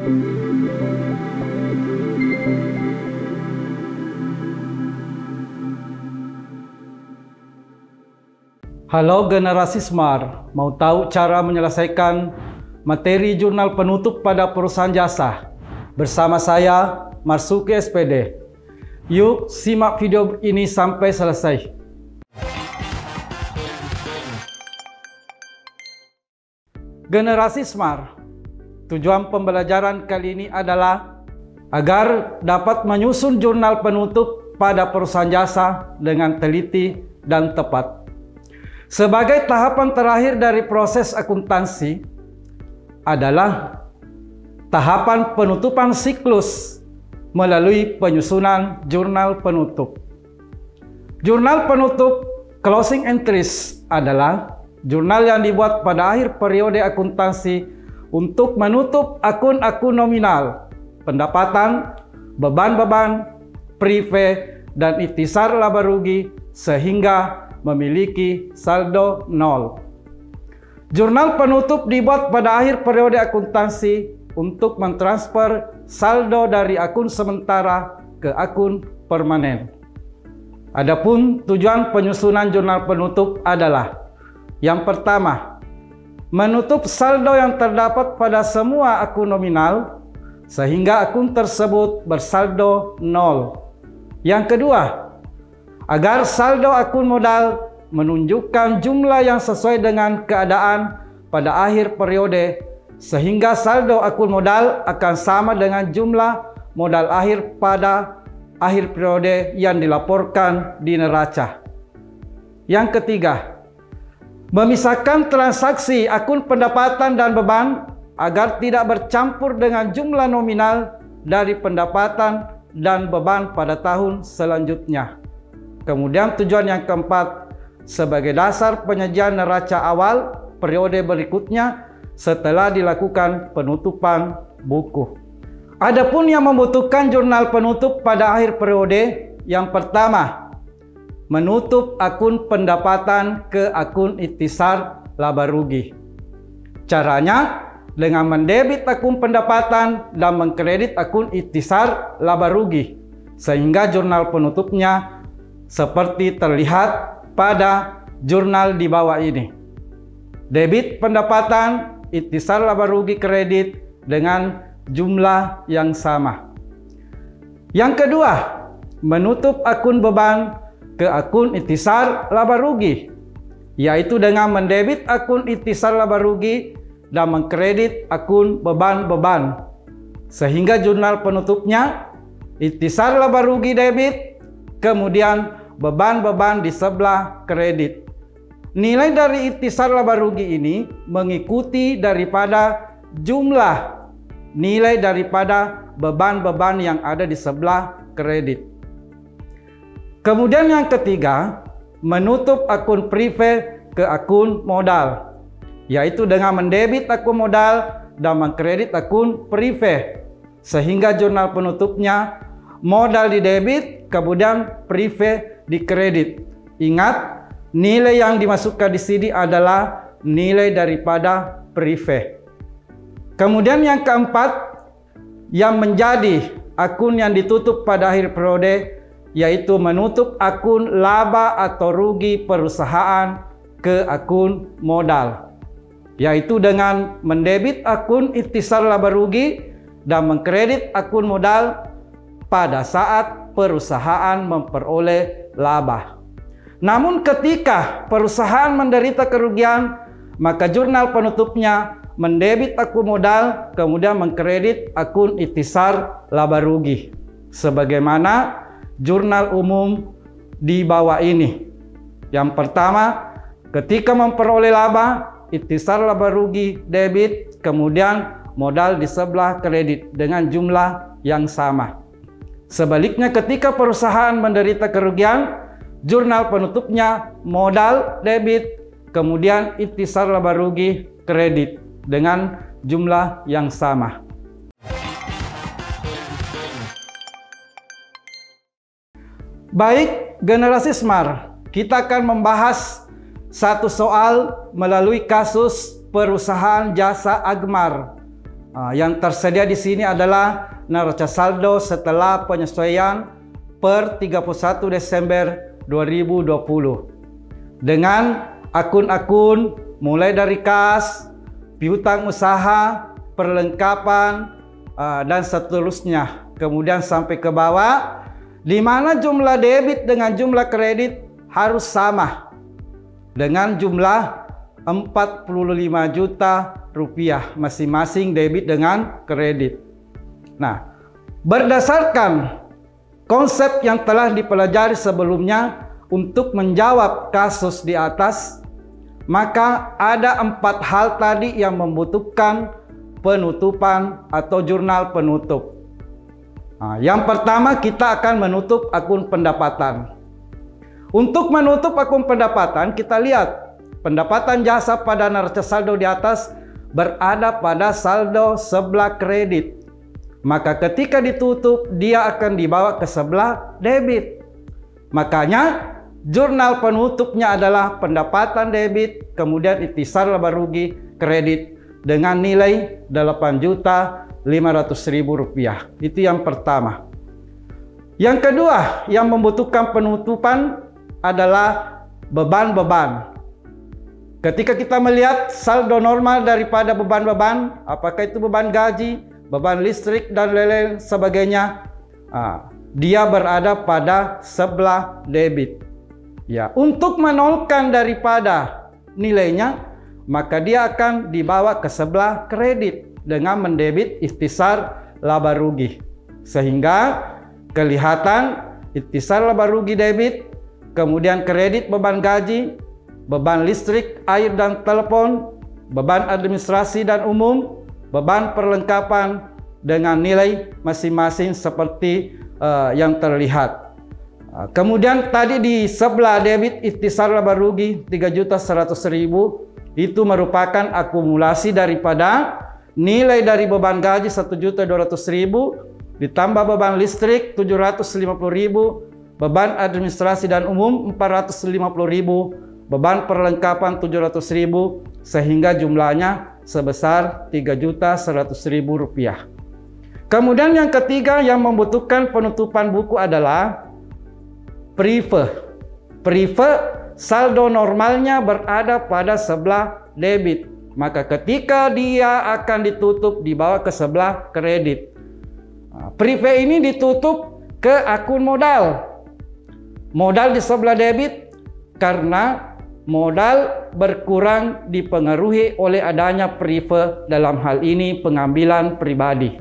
Halo generasi Smart, mau tahu cara menyelesaikan materi jurnal penutup pada perusahaan jasa? Bersama saya, Marsuki SPD. Yuk simak video ini sampai selesai. Generasi Smart, tujuan pembelajaran kali ini adalah agar dapat menyusun jurnal penutup pada perusahaan jasa dengan teliti dan tepat. Sebagai tahapan terakhir dari proses akuntansi adalah tahapan penutupan siklus melalui penyusunan jurnal penutup. Jurnal penutup closing entries adalah jurnal yang dibuat pada akhir periode akuntansi untuk menutup akun-akun nominal, pendapatan, beban-beban, prive, dan ikhtisar laba rugi sehingga memiliki saldo nol. Jurnal penutup dibuat pada akhir periode akuntansi untuk mentransfer saldo dari akun sementara ke akun permanen. Adapun tujuan penyusunan jurnal penutup adalah: yang pertama, menutup saldo yang terdapat pada semua akun nominal sehingga akun tersebut bersaldo nol. Yang kedua, agar saldo akun modal menunjukkan jumlah yang sesuai dengan keadaan pada akhir periode, sehingga saldo akun modal akan sama dengan jumlah modal akhir pada akhir periode yang dilaporkan di neraca. Yang ketiga, memisahkan transaksi akun pendapatan dan beban agar tidak bercampur dengan jumlah nominal dari pendapatan dan beban pada tahun selanjutnya. Kemudian tujuan yang keempat, sebagai dasar penyajian neraca awal periode berikutnya setelah dilakukan penutupan buku. Adapun yang membutuhkan jurnal penutup pada akhir periode, yang pertama, menutup akun pendapatan ke akun ikhtisar laba rugi. Caranya dengan mendebit akun pendapatan dan mengkredit akun ikhtisar laba rugi, sehingga jurnal penutupnya seperti terlihat pada jurnal di bawah ini. Debit pendapatan, ikhtisar laba rugi kredit dengan jumlah yang sama. Yang kedua, menutup akun beban ke akun ikhtisar laba rugi, yaitu dengan mendebit akun ikhtisar laba rugi dan mengkredit akun beban-beban, sehingga jurnal penutupnya ikhtisar laba rugi debit, kemudian beban-beban di sebelah kredit. Nilai dari ikhtisar laba rugi ini mengikuti daripada jumlah nilai daripada beban-beban yang ada di sebelah kredit. Kemudian yang ketiga, menutup akun prive ke akun modal, yaitu dengan mendebit akun modal dan mengkredit akun prive, sehingga jurnal penutupnya modal di debit, kemudian prive di kredit. Ingat, nilai yang dimasukkan di sini adalah nilai daripada prive. Kemudian yang keempat, yang menjadi akun yang ditutup pada akhir periode, yaitu menutup akun laba atau rugi perusahaan ke akun modal, yaitu dengan mendebit akun ikhtisar laba rugi dan mengkredit akun modal pada saat perusahaan memperoleh laba. Namun ketika perusahaan menderita kerugian, maka jurnal penutupnya mendebit akun modal, kemudian mengkredit akun ikhtisar laba rugi, sebagaimana jurnal umum di bawah ini. Yang pertama, ketika memperoleh laba, ikhtisar laba rugi debit, kemudian modal di sebelah kredit dengan jumlah yang sama. Sebaliknya, ketika perusahaan menderita kerugian, jurnal penutupnya modal debit, kemudian ikhtisar laba rugi kredit dengan jumlah yang sama. Baik, generasi Smart, kita akan membahas satu soal melalui kasus perusahaan jasa Agmar Yang tersedia di sini adalah neraca saldo setelah penyesuaian per 31 Desember 2020 dengan akun-akun mulai dari kas, piutang usaha, perlengkapan, dan seterusnya. Kemudian sampai ke bawah, di mana jumlah debit dengan jumlah kredit harus sama dengan jumlah 45 juta rupiah masing-masing debit dengan kredit. Nah, berdasarkan konsep yang telah dipelajari sebelumnya untuk menjawab kasus di atas, maka ada 4 hal tadi yang membutuhkan penutupan atau jurnal penutup. Yang pertama, kita akan menutup akun pendapatan. Untuk menutup akun pendapatan, kita lihat pendapatan jasa pada neraca saldo di atas berada pada saldo sebelah kredit. Maka ketika ditutup, dia akan dibawa ke sebelah debit. Makanya jurnal penutupnya adalah pendapatan debit, kemudian ikhtisar laba rugi kredit dengan nilai Rp8.500.000. Itu yang pertama. Yang kedua yang membutuhkan penutupan adalah beban-beban. Ketika kita melihat saldo normal daripada beban-beban, apakah itu beban gaji, beban listrik, dan lain-lain sebagainya, dia berada pada sebelah debit. Ya, untuk menolkan daripada nilainya, maka dia akan dibawa ke sebelah kredit dengan mendebit ikhtisar laba rugi. Sehingga kelihatan ikhtisar laba rugi debit, kemudian kredit beban gaji, beban listrik, air dan telepon, beban administrasi dan umum, beban perlengkapan dengan nilai masing-masing seperti yang terlihat. Kemudian tadi di sebelah debit ikhtisar laba rugi 3.100.000 itu merupakan akumulasi daripada nilai dari beban gaji 1.200.000 ditambah beban listrik 750.000, beban administrasi dan umum 450.000, beban perlengkapan 700.000, sehingga jumlahnya sebesar Rp3.100.000. Kemudian yang ketiga yang membutuhkan penutupan buku adalah prive. Prive saldo normalnya berada pada sebelah debit. Maka ketika dia akan ditutup dibawa ke sebelah kredit. Prive ini ditutup ke akun modal. Modal di sebelah debit karena modal berkurang dipengaruhi oleh adanya prive, dalam hal ini pengambilan pribadi.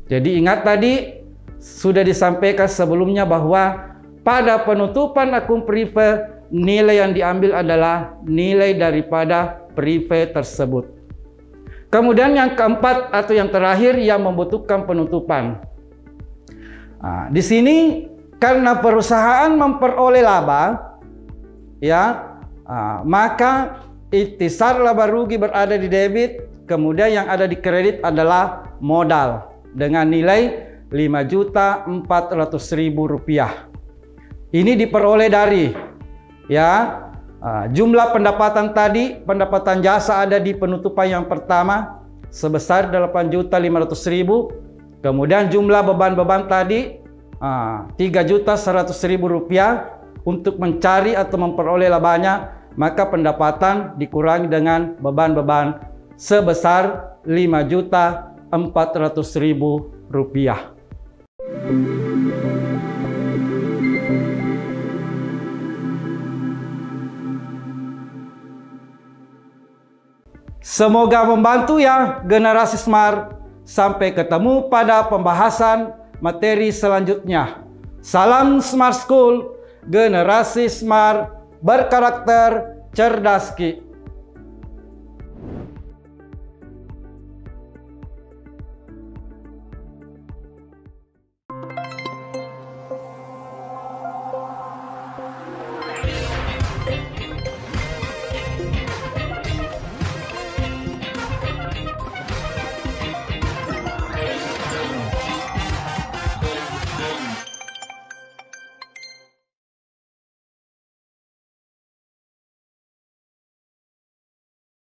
Jadi ingat tadi sudah disampaikan sebelumnya bahwa pada penutupan akun prive, nilai yang diambil adalah nilai daripada prive tersebut. Kemudian yang keempat atau yang terakhir yang membutuhkan penutupan. Di sini karena perusahaan memperoleh laba, ya, maka ikhtisar laba rugi berada di debit, kemudian yang ada di kredit adalah modal dengan nilai Rp5.400.000. Ini diperoleh dari, ya, jumlah pendapatan tadi, pendapatan jasa ada di penutupan yang pertama sebesar Rp8.500.000. Kemudian jumlah beban-beban tadi Rp3.100.000. Untuk mencari atau memperoleh labanya, maka pendapatan dikurangi dengan beban-beban sebesar Rp5.400.000. Semoga membantu ya generasi Smart. Sampai ketemu pada pembahasan materi selanjutnya. Salam Smart School, generasi Smart berkarakter cerdas Ki.